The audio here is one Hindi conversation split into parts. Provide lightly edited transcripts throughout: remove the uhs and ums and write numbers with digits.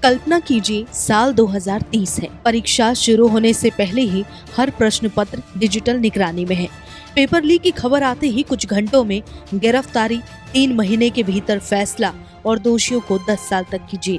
कल्पना कीजिए, साल 2030 है। परीक्षा शुरू होने से पहले ही हर प्रश्न पत्र डिजिटल निगरानी में है। पेपर लीक की खबर आते ही कुछ घंटों में गिरफ्तारी, 3 महीने के भीतर फैसला और दोषियों को 10 साल तक की जेल।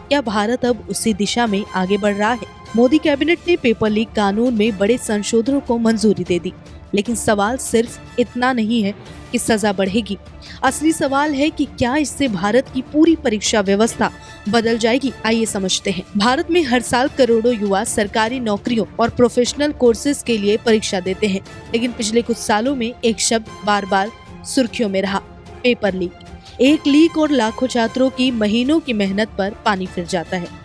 क्या भारत अब उसी दिशा में आगे बढ़ रहा है? मोदी कैबिनेट ने पेपर लीक कानून में बड़े संशोधनों को मंजूरी दे दी, लेकिन सवाल सिर्फ इतना नहीं है कि सजा बढ़ेगी। असली सवाल है कि क्या इससे भारत की पूरी परीक्षा व्यवस्था बदल जाएगी? आइए समझते हैं। भारत में हर साल करोड़ों युवा सरकारी नौकरियों और प्रोफेशनल कोर्सेज के लिए परीक्षा देते हैं, लेकिन पिछले कुछ सालों में एक शब्द बार बार सुर्खियों में रहा, पेपर लीक। एक लीक और लाखों छात्रों की महीनों की मेहनत पर पानी फिर जाता है।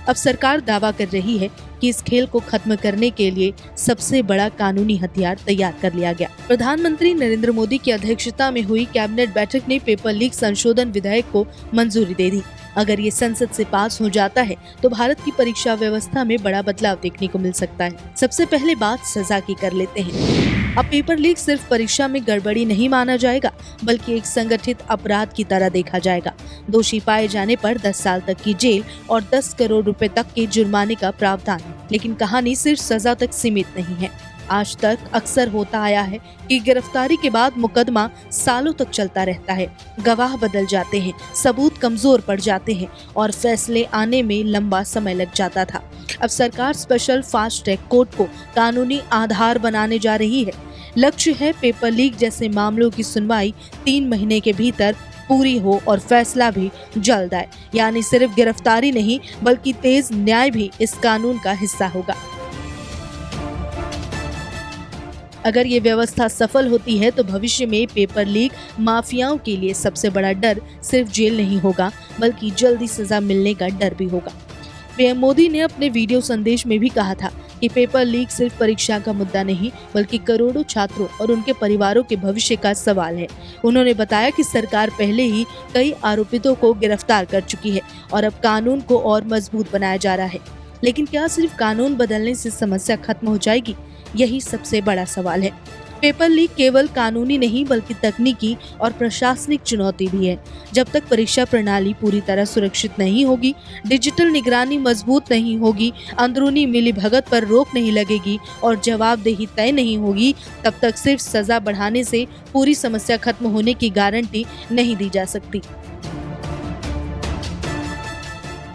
अब सरकार दावा कर रही है कि इस खेल को खत्म करने के लिए सबसे बड़ा कानूनी हथियार तैयार कर लिया गया। प्रधानमंत्री नरेंद्र मोदी की अध्यक्षता में हुई कैबिनेट बैठक ने पेपर लीक संशोधन विधेयक को मंजूरी दे दी। अगर ये संसद से पास हो जाता है तो भारत की परीक्षा व्यवस्था में बड़ा बदलाव देखने को मिल सकता है। सबसे पहले बात सजा की कर लेते हैं। अब पेपर लीक सिर्फ परीक्षा में गड़बड़ी नहीं माना जाएगा, बल्कि एक संगठित अपराध की तरह देखा जाएगा। दोषी पाए जाने पर 10 साल तक की जेल और 10 करोड़ रुपए तक के जुर्माने का प्रावधान है। लेकिन कहानी सिर्फ सजा तक सीमित नहीं है। आज तक अक्सर होता आया है कि गिरफ्तारी के बाद मुकदमा सालों तक चलता रहता है। गवाह बदल जाते हैं, सबूत कमजोर पड़ जाते हैं और फैसले आने में लंबा समय लग जाता था। अब सरकार स्पेशल फास्ट ट्रैक कोर्ट को कानूनी आधार बनाने जा रही है। लक्ष्य है पेपर लीक जैसे मामलों की सुनवाई 3 महीने के भीतर पूरी हो और फैसला भी जल्द आए। यानी सिर्फ गिरफ्तारी नहीं, बल्कि तेज न्याय भी इस कानून का हिस्सा होगा। अगर ये व्यवस्था सफल होती है तो भविष्य में पेपर लीक माफियाओं के लिए सबसे बड़ा डर सिर्फ जेल नहीं होगा, बल्कि जल्दी सजा मिलने का डर भी होगा। पीएम मोदी ने अपने वीडियो संदेश में भी कहा था कि पेपर लीक सिर्फ परीक्षा का मुद्दा नहीं, बल्कि करोड़ों छात्रों और उनके परिवारों के भविष्य का सवाल है। उन्होंने बताया कि सरकार पहले ही कई आरोपितों को गिरफ्तार कर चुकी है और अब कानून को और मजबूत बनाया जा रहा है। लेकिन क्या सिर्फ कानून बदलने से समस्या खत्म हो जाएगी? यही सबसे बड़ा सवाल है। पेपर लीक केवल कानूनी नहीं, बल्कि तकनीकी और प्रशासनिक चुनौती भी है। जब तक परीक्षा प्रणाली पूरी तरह सुरक्षित नहीं होगी, डिजिटल निगरानी मजबूत नहीं होगी, अंदरूनी मिलीभगत पर रोक नहीं लगेगी और जवाबदेही तय नहीं होगी, तब तक सिर्फ सजा बढ़ाने से पूरी समस्या खत्म होने की गारंटी नहीं दी जा सकती।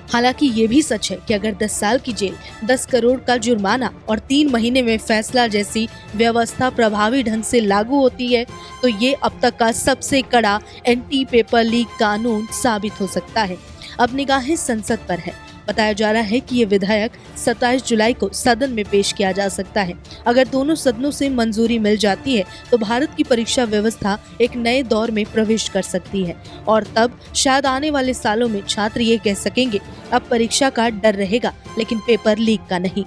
हालांकि ये भी सच है कि अगर 10 साल की जेल, 10 करोड़ का जुर्माना और 3 महीने में फैसला जैसी व्यवस्था प्रभावी ढंग से लागू होती है, तो ये अब तक का सबसे कड़ा एंटी पेपर लीक कानून साबित हो सकता है। अब निगाहें संसद पर है। बताया जा रहा है कि ये विधेयक 27 जुलाई को सदन में पेश किया जा सकता है। अगर दोनों सदनों से मंजूरी मिल जाती है तो भारत की परीक्षा व्यवस्था एक नए दौर में प्रवेश कर सकती है और तब शायद आने वाले सालों में छात्र ये कह सकेंगे, अब परीक्षा का डर रहेगा, लेकिन पेपर लीक का नहीं।